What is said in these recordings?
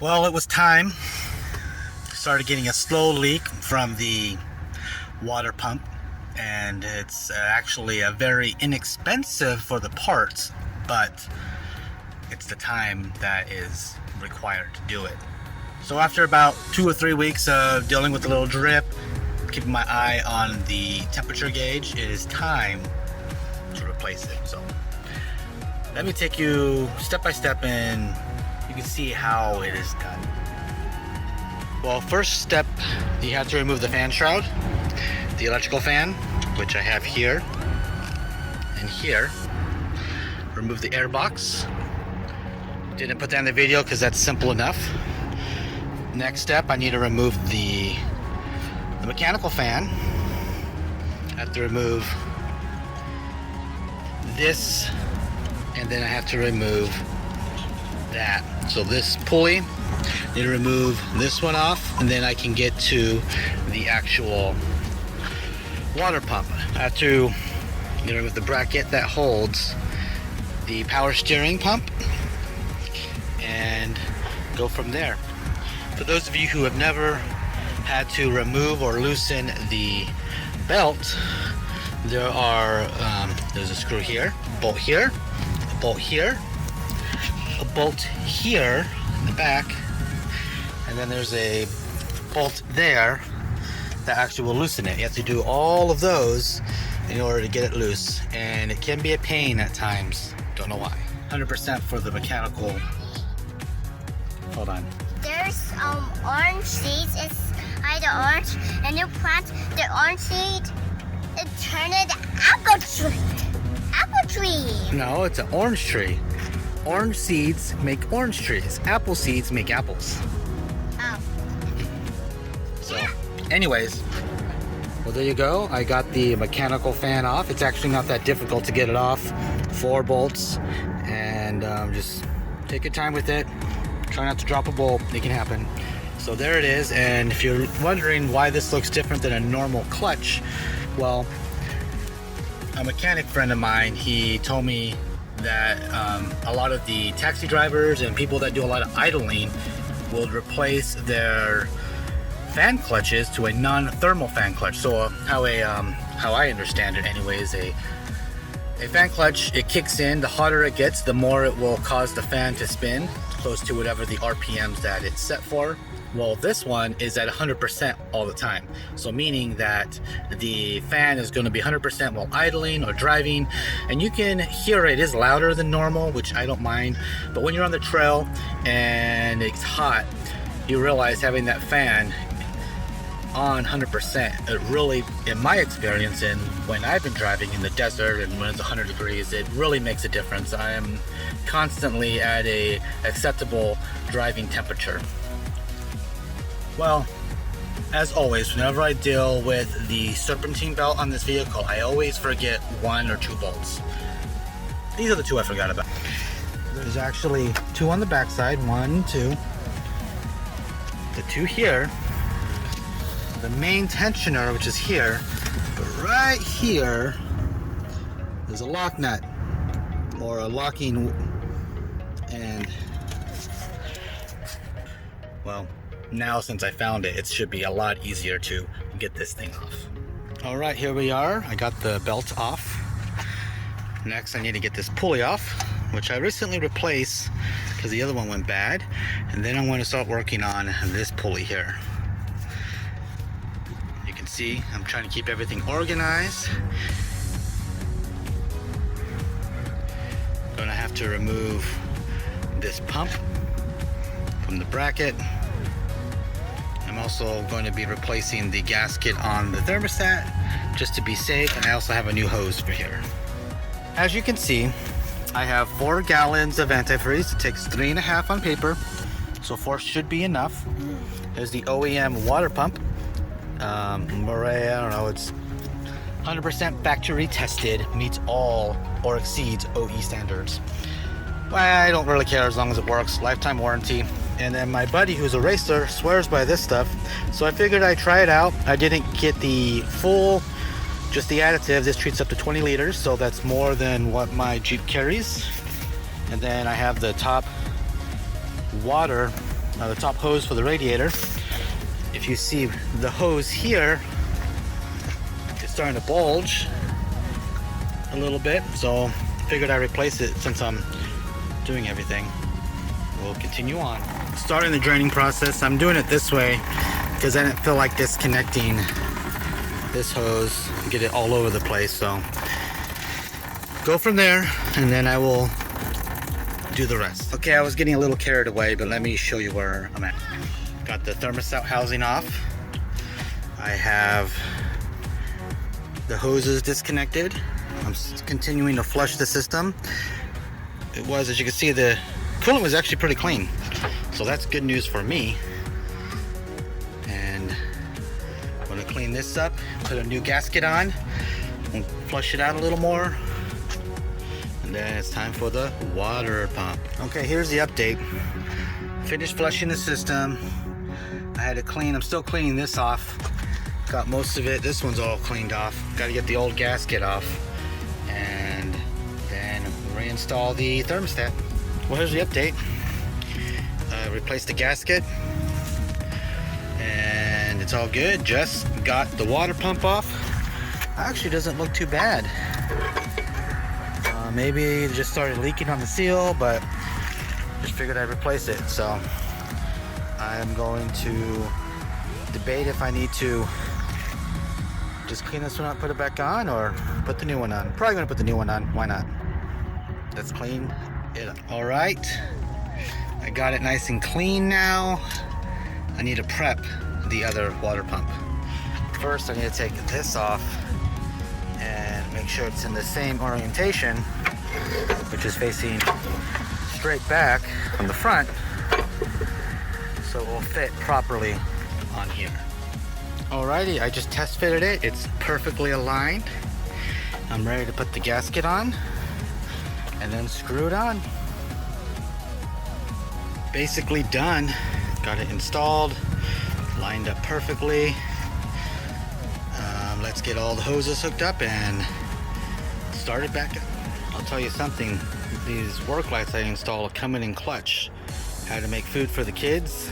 Well, it was time. Started getting a slow leak from the water pump, and it's actually a very inexpensive for the parts, but it's the time that is required to do it. So after about 2 or 3 weeks of dealing with a little drip, keeping my eye on the temperature gauge, it is time to replace it. So let me take you step by step and you can see how it is done. Well, first step, you have to remove the fan shroud, the electrical fan, which I have here and here. Remove the air box. Didn't put that in the video because that's simple enough. Next step, I need to remove the mechanical fan. I have to remove this, and then I have to remove that. So this pulley, I need to remove this one off, and then I can get to the actual water pump. I have to remove the bracket that holds the power steering pump and go from there. For those of you who have never had to remove or loosen the belt, there's a screw here, a bolt here, a bolt here, a bolt here in the back, and then there's a bolt there that actually will loosen it. You have to do all of those in order to get it loose, and it can be a pain at times. Don't know why. 100% for the mechanical. Hold on. There's orange seeds inside the orange, and you plant the orange seed and turn it apple tree. Apple tree. No, it's an orange tree. Orange seeds make orange trees. Apple seeds make apples. Oh. So, anyways, well, there you go. I got the mechanical fan off. It's actually not that difficult to get it off. 4 bolts, and just take your time with it. Try not to drop a bolt. It can happen. So there it is. And if you're wondering why this looks different than a normal clutch, well, a mechanic friend of mine, he told me that a lot of the taxi drivers and people that do a lot of idling will replace their fan clutches to a non-thermal fan clutch. So how I understand it anyways, a fan clutch, it kicks in, the hotter it gets, the more it will cause the fan to spin close to whatever the RPMs that it's set for. Well, this one is at 100% all the time. So meaning that the fan is going to be 100% while idling or driving, and you can hear it is louder than normal, which I don't mind. But when you're on the trail and it's hot, you realize having that fan on 100%, it really, in my experience, and when I've been driving in the desert and when it's 100 degrees, it really makes a difference. I am constantly at a acceptable driving temperature. Well, as always, whenever I deal with the Serpentine belt on this vehicle, I always forget 1 or 2 bolts. These are the 2 I forgot about. There's actually 2 on the back side, 1, 2. The 2 here. The main tensioner, which is here, but right here, there's a lock nut or a locking, and well, now since I found it, it should be a lot easier to get this thing off. All right, here we are. I got the belt off. Next, I need to get this pulley off, which I recently replaced because the other one went bad, and then I'm going to start working on this pulley here. See, I'm trying to keep everything organized. Gonna have to remove this pump from the bracket. I'm also going to be replacing the gasket on the thermostat just to be safe, and I also have a new hose for here. As you can see, I have 4 gallons of antifreeze. It takes 3.5 on paper, so 4 should be enough. There's the OEM water pump. Murray, I don't know, it's 100% factory tested, meets all or exceeds OE standards. I don't really care as long as it works, lifetime warranty. And then my buddy who's a racer swears by this stuff, so I figured I'd try it out. I didn't get the full, just the additive. This treats up to 20 liters, so that's more than what my Jeep carries. And then I have the top water the top hose for the radiator. If you see the hose here, it's starting to bulge a little bit, so figured I'd replace it since I'm doing everything. We'll continue on. Starting the draining process, I'm doing it this way because I didn't feel like disconnecting this hose, get it all over the place. So go from there and then I will do the rest. Okay, I was getting a little carried away, but let me show you where I'm at. Got the thermostat housing off. I have the hoses disconnected. I'm continuing to flush the system. It was, as you can see, the coolant was actually pretty clean. So that's good news for me. And I'm gonna clean this up, put a new gasket on, and flush it out a little more. And then it's time for the water pump. Okay, here's the update. Finished flushing the system. I had to clean, I'm still cleaning this off. Got most of it, this one's all cleaned off. Got to get the old gasket off. And then reinstall the thermostat. Well, here's the update. Replaced the gasket. And it's all good. Just got the water pump off. Actually doesn't look too bad. Maybe it just started leaking on the seal, but just figured I'd replace it. So I'm going to debate if I need to just clean this one up, put it back on, or put the new one on. Probably gonna put the new one on. Why not? Let's clean it up. All right, I got it nice and clean now. I need to prep the other water pump. First, I need to take this off and make sure it's in the same orientation, which is facing straight back from the front, so it will fit properly on here. Alrighty, I just test fitted it. It's perfectly aligned. I'm ready to put the gasket on and then screw it on. Basically done. Got it installed, lined up perfectly. Let's get all the hoses hooked up and start it back up. I'll tell you something, these work lights I installed come in clutch. Had to make food for the kids.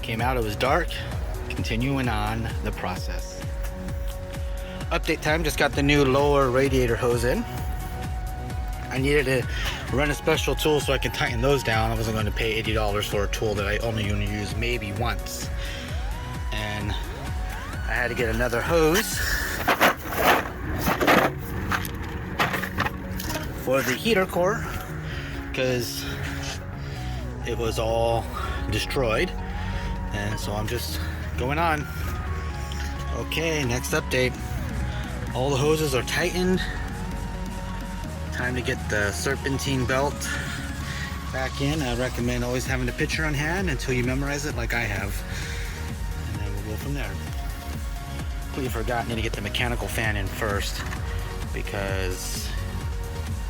Came out, it was dark. Continuing on the process. Update time, just got the new lower radiator hose in. I needed to run a special tool so I can tighten those down. I wasn't going to pay $80 for a tool that I only going to use maybe once. And I had to get another hose for the heater core because it was all destroyed. And so I'm just going on. Okay, next update. All the hoses are tightened. Time to get the Serpentine belt back in. I recommend always having a picture on hand until you memorize it like I have. And then we'll go from there. Completely forgot, need to get the mechanical fan in first because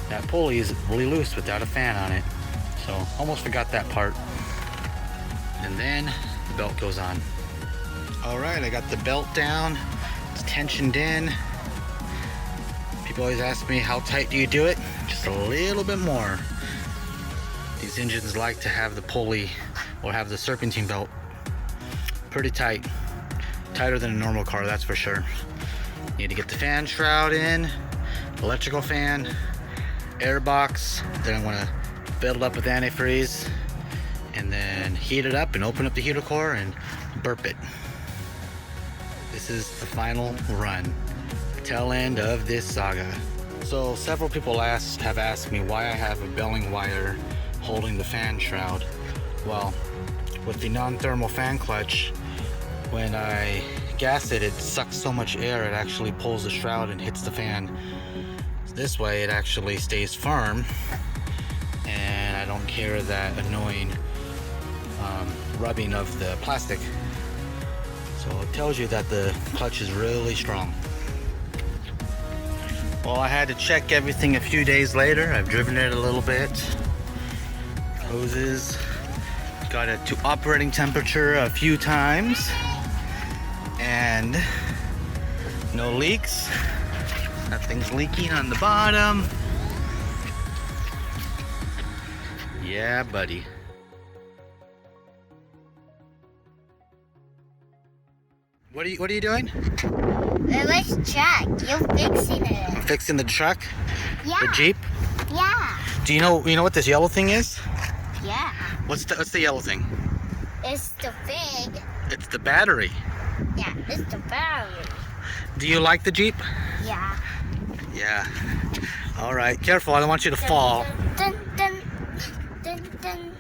that pulley is really loose without a fan on it. So almost forgot that part. And then the belt goes on. All right, I got the belt down. It's tensioned in. People always ask me, how tight do you do it? Just a little bit more. These engines like to have the pulley or have the serpentine belt pretty tight. Tighter than a normal car, that's for sure. Need to get the fan shroud in, electrical fan, air box. Then I want to fill it up with antifreeze and then heat it up and open up the heater core and burp it. This is the final run, tail end of this saga. So several people have asked me why I have a belling wire holding the fan shroud. Well, with the non-thermal fan clutch, when I gas it, it sucks so much air it actually pulls the shroud and hits the fan. This way it actually stays firm and I don't hear that annoying rubbing of the plastic. So it tells you that the clutch is really strong. Well, I had to check everything a few days later. I've driven it a little bit. Hoses got it to operating temperature a few times and no leaks. Nothing's leaking on the bottom. Yeah, buddy. What are you doing? Let's check. You're fixing it. Fixing the truck? Yeah. The Jeep? Yeah. Do you know what this yellow thing is? Yeah. What's the yellow thing? It's the big. It's the battery. Yeah, it's the battery. Do you like the Jeep? Yeah. Yeah. All right, careful. I don't want you to fall. Dun, dun, dun, dun, dun.